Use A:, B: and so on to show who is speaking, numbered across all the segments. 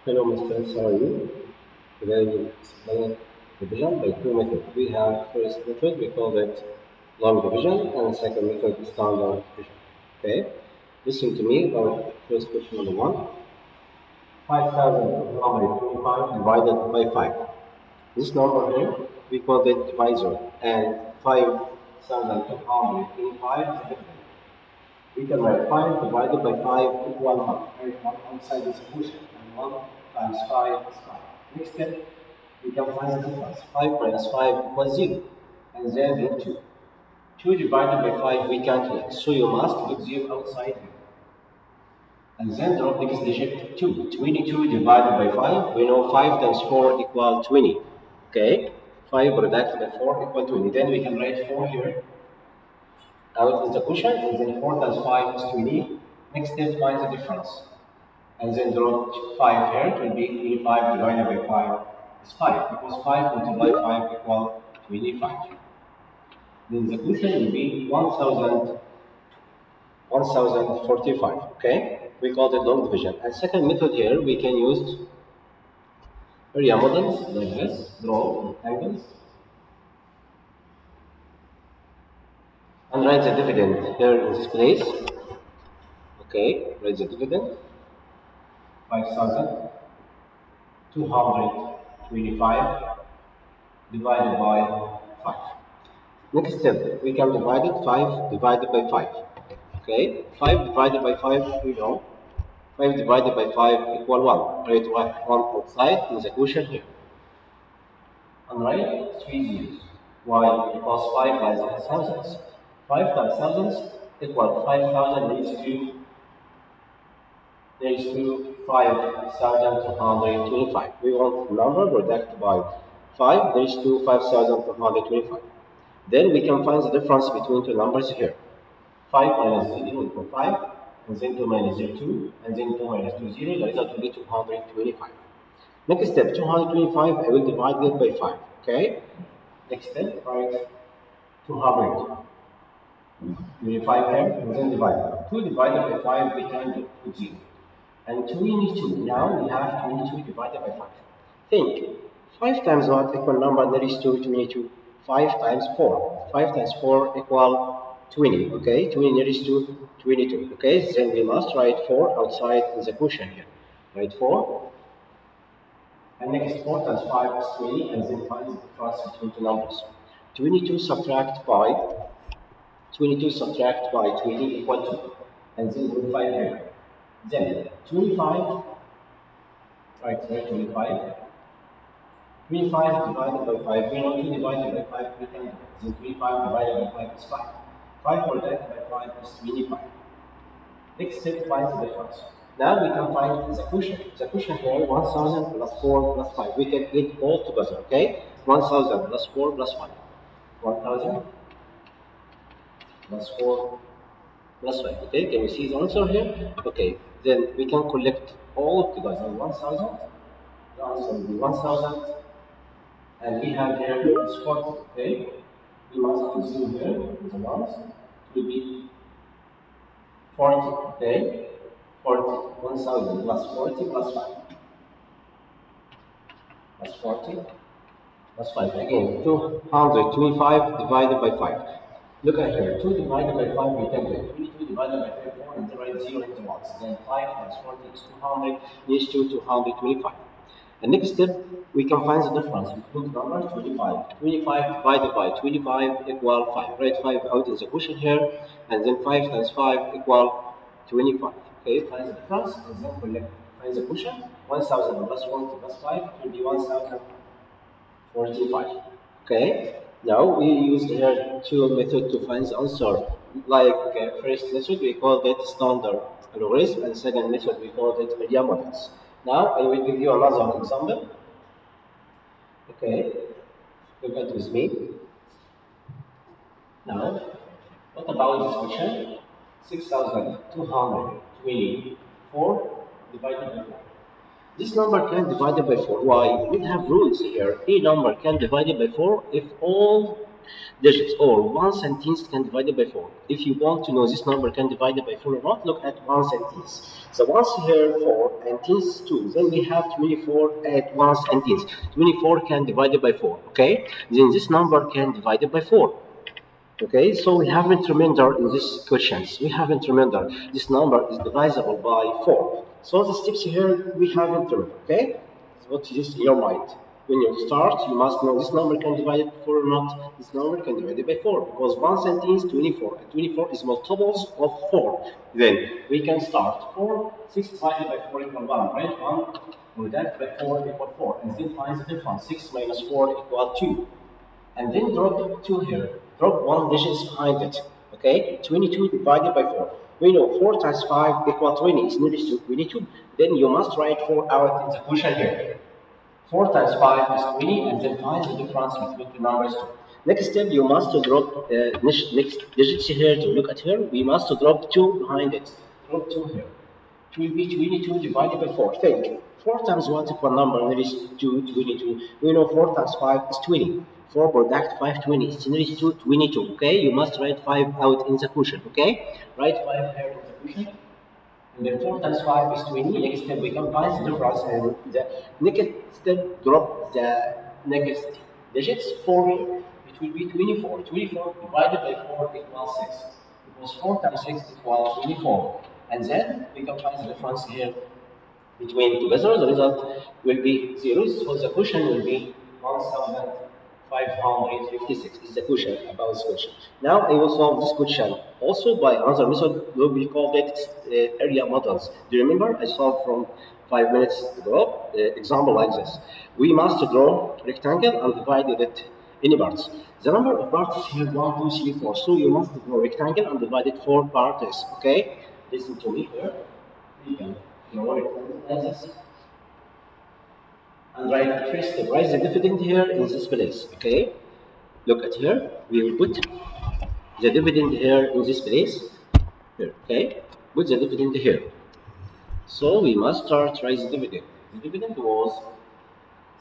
A: Hello, students. How are you? Today we'll explain division by two methods. We have first method, we call it long division, and second method, standard division. Okay? Listen to me about first question number one. 5,225 divided by 5. This number here, we call it divisor, and 5,225 is a difference. We can write 5 divided by 5 equal 1. Right? 1 outside is a quotient, and 1 times 5 is 5. Next step, we can find the difference. 5 minus 5 equals 0, and then root 2. 2 divided by 5 we can't write, so you must put 0 outside here. And then drop next digit 2. 22 divided by 5, we know 5 times 4 equals 20. Okay? 5 product by 4 equals 20. Then we can write 4 here. Out is the quotient, and then 4 times 5 is 20. Next step, find the difference. And then drop 5 here, it will be 25 divided by 5 is 5, because 5 multiplied by 5 equals 25. Then the quotient will be 1045, okay? We call it long division. And second method here, we can use area models like this, draw rectangles, and write the dividend here in this place. Okay, write the dividend. 5,225 divided by 5. Next step, we can divide it 5 divided by 5. Okay, 5 divided by 5, we know. 5 divided by 5 equal 1. Write 1 outside in the quotient here. And write 3 zeros. Why? Because 5 lies in thousands. 5 times thousands equal 5,000 raised to 5,225. We want number product by 5 raised to 5,225. Then we can find the difference between two numbers here. 5 minus 0 equals 5, and then 2 minus 0, 2, and then 2 minus 2, 0. The result will be 225. Next step, 225, I will divide it by 5. Okay? Next step, write 225 here, and then divide. 2 divided by 5, we can do 0. And 22, now we have 22 divided by 5. Think, 5 times what equal number that is 22? 5 times 4. 5 times 4 equal 20, okay? 20 nearest to 22, okay? Then we must write 4 outside in the quotient here. Write 4. And next 4 times 5 is 20, and then find the difference between two numbers. 22 subtract by 20 equal 2. And then put 5 here. Then 25, right here 25. 25 divided by 5, we know 2 divided by 5, we can do it. Then 25 divided by 5 is 5. 5 divided by 5 is 25. Next step, find the difference. Now we can find the quotient. The quotient here, 1,000 plus 4 plus 5. We can get all together, okay? 1,000 plus 4 plus 5. 1,000 plus 4 plus 5. Okay, can you see the answer here? Okay, then we can collect all together 1,000. The answer will be 1,000. And we have here is 40. Okay, we must put 0 here in the ones. It will be 40. Okay, 40. 1,000 plus 40 plus 5. Plus 40 plus 5. Again, 225 divided by 5. Look at here, 2 divided by 5 we can get 22 divided by 5, 4, and then write 0 into 1. Then 5 times 40 is 200, needs to 225. And next step, we can find the difference between the numbers 25. 25 divided by 25 equal 5. Write 5 out in the quotient here, and then 5 times 5 equal 25. Okay, find the difference, and then collect, find the quotient. 1,000 plus 40 plus 5 will be 1,045. Okay, now we use here two methods to find the answer. Like first method, we call it standard algorithm, and second method, we call it area models. Now I will give you another example. Okay, look at with me. Now, what about this question? 6,224 divided by 4. This number can divide it by 4. Why? We have rules here. A number can divide it by 4 if all digits or 1 sentence can divide it by 4. If you want to know this number can divide it by 4 or not, look at 1 sentence. So once here 4 and tens 2, then we have 24 at 1 sentence. 24 can divide it by 4, okay? Then this number can divide it by 4. Okay, so we haven't remembered in these questions. We haven't remembered this number is divisible by 4. So the steps here we haven't remembered. Okay, so put this in your mind. When you start, you must know this number can divide it by 4 or not. This number can divide it by 4 because one sentence 24 and 24 is multiples of 4. Then we can start 4, 6 divided by 4 equal 1, right? 1 divided by 4 equal 4, and then find the difference. 6 minus 4 equal 2. And then drop 2 here. Drop 1 digit behind it. Okay? 22 divided by 4. We know 4 times 5 equals 20. It's nearest to 22. Then you must write 4 out in the question here. 4 times 5 is 20, and then find the difference between the numbers 2. Next step, you must drop next digits here to look at here. We must drop 2 behind it. Drop 2 here. It will be 22 divided by 4. Think. 4 times what equal number nearest to 22. We know 4 times 5 is 20. 4 product 520 is nearest to 22. Okay, you must write 5 out in the question. Okay, write 5 here in the question. And then 4 times 5 is 20. Next step, we can find the difference. And the next step, drop the next digits 4 here. It will be 24. 24 divided by 4 equals 6. Because 4 times 6 equals 24. And then we can find the difference here between together. The result will be 0. So the question will be 1556 is the question about this question. Now I will solve this question also by another method. We call it area models. Do you remember? I solved from 5 minutes ago. Example like this. We must draw rectangle and divide it in parts. The number of parts here 1, 2, 3, 4. So you must draw rectangle and divide it 4 parts. Okay? Listen to me here. We can draw rectangle like this. And write first step, write the dividend here in this place, okay? Look at here, we will put the dividend here in this place, here, okay? Put the dividend here. So we must start write the dividend. The dividend was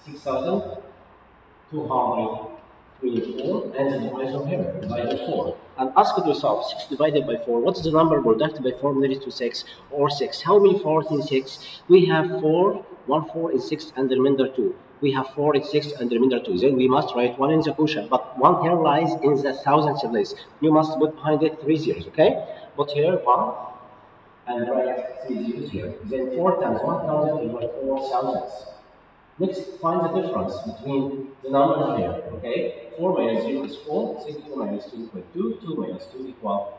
A: 6,224, and the division here, divided 4. And ask yourself, 6 divided by 4, what's the number produced by 4 nearest to 6, or 6? How many 4s in 6? We have 4, 1 4 is 6, and the remainder 2. We have 4 is 6, and the remainder 2. Then we must write 1 in the quotient, but 1 here lies in the thousandth place. You must put behind it 3 zeros, okay? Put here 1, and write 3 zeros here. Then 4 times 1,000 is like 4 thousandths. Next, find the difference between the numbers here, okay? 4 minus 0 is 4, 6 2 minus 2 equal 2, 2 minus 2 equal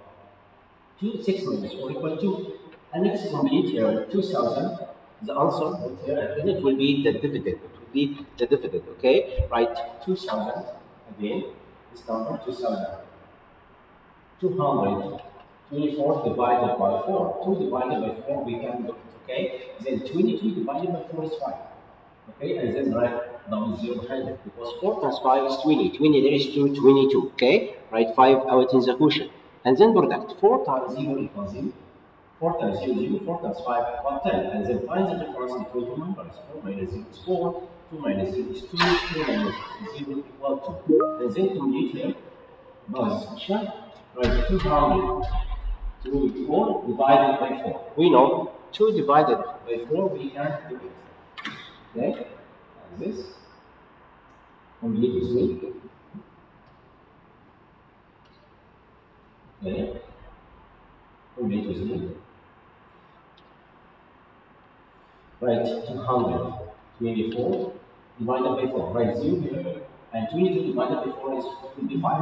A: 2, 6 minus 4 equal 2. And next, complete here, 2,000. The answer here, and it will be the dividend. It will be the dividend, okay? Write 2,000 again, this number 2,000. 224 divided by 4. 2 divided by 4, we can do it, okay? Then 22 divided by 4 is 5. Okay, and then write double 0 behind it because 4 times 5 is 20. 20 there is 2, 22. Okay, write 5 out in the quotient. And then product 4 times 0 equals 0. 4 times 0 is 0. 4 times 5 equals 10. And then find the difference between two numbers. 4 minus 0 is 4. 2 minus 0 is 2. 2 minus 0 equals 2. And then complete here. Now this question. Write 224 divided by 4. We know 2 divided by 4 we can't do it. Okay, and this complete with me. Okay, complete with me. Write 224 divided by 4. Write 0 here, and 22 divided by 4 is 25.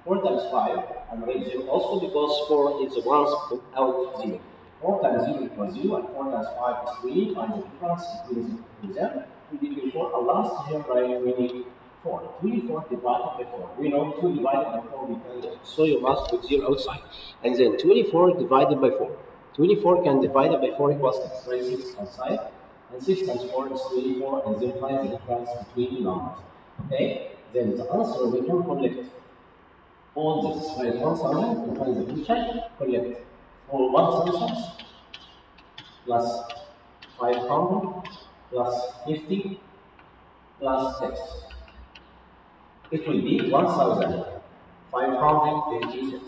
A: 4 times 5, and write 0 also because 4 is the ones without 0. 4 times 0 equals 0, and 4 times 5 is 20. Find the difference between them. 24, and last here write 24. 24 divided by 4. We know 2 divided by 4 we can do. So you must put 0 outside. And then 24 divided by 4. 24 can divide by 4 equals 6. Write 6 outside. And 6 times 4 is 24, and then find the difference between the numbers. Okay? Then the answer we can collect all this. Write 1,000 to find the quotient. Collect for 1,000 plus 500 plus 50 plus 6. it will be 1556.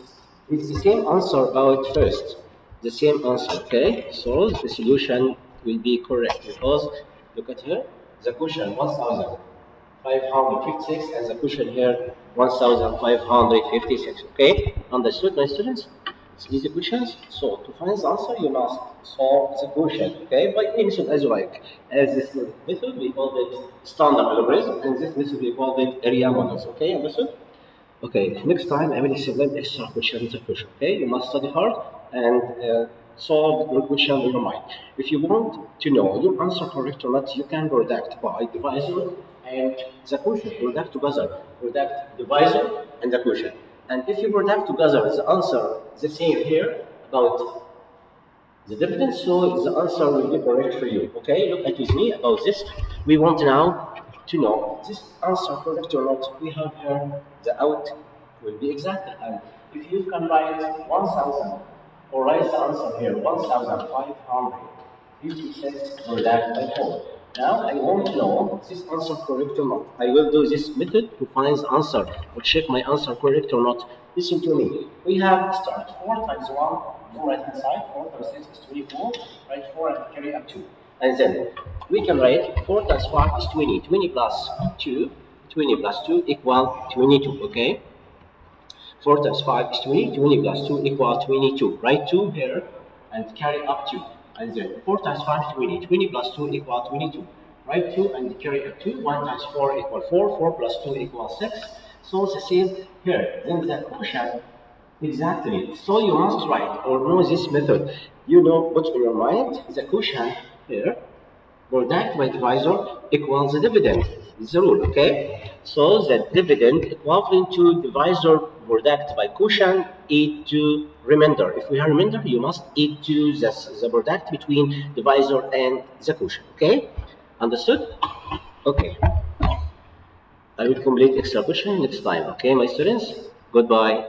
A: It's the same answer about first. The same answer, okay? So the solution will be correct because look at here, the question 1556 and the question here 1556, okay? Understood, my students? It's easy questions. So to find the answer, you must solve the question, okay? By any method as you like. As this method, we call it standard algorithm, and this method we call it area models, okay? Understood? Okay, next time I will explain extra questions, okay? You must study hard and solve your question in your mind. If you want to know your answer correct or not, you can product by divisor and the quotient. Product together. Product divisor and the quotient. And if you product together the answer the same here about the difference, so the answer will be correct for you. Okay, look at with me about this. We want now to know this answer correct or not. We have here the out will be exact. And if you can write 1000 or write the answer here 1556 or that by 4. Now I want to know this answer correct or not. I will do this method to find the answer or check my answer correct or not. Listen to me. We have start 4 times 1, go right hand side, 4 times 6 is 24, write 4 and carry up 2. And then we can write 4 times 5 is 20, 20 plus 2, 20 plus 2 equal 22, okay? 4 times 5 is 20, 20 plus 2 equal 22. Write 2 here and carry up 2. And then 4 times 5 is 20, 20 plus 2 equal 22. Write 2 and carry up 2. 1 times 4 equal 4, 4 plus 2 equals 6. So it's the same here. Then the quotient exactly. So you must write or know this method. You know what's in your mind. The quotient here, product by divisor equals the dividend. It's the rule, okay? So the dividend equivalent to divisor product by quotient equal to remainder. If we have remainder, you must equal to the product between divisor and the quotient, okay? Understood? Okay. I will complete extra question next time, okay, my students? Goodbye.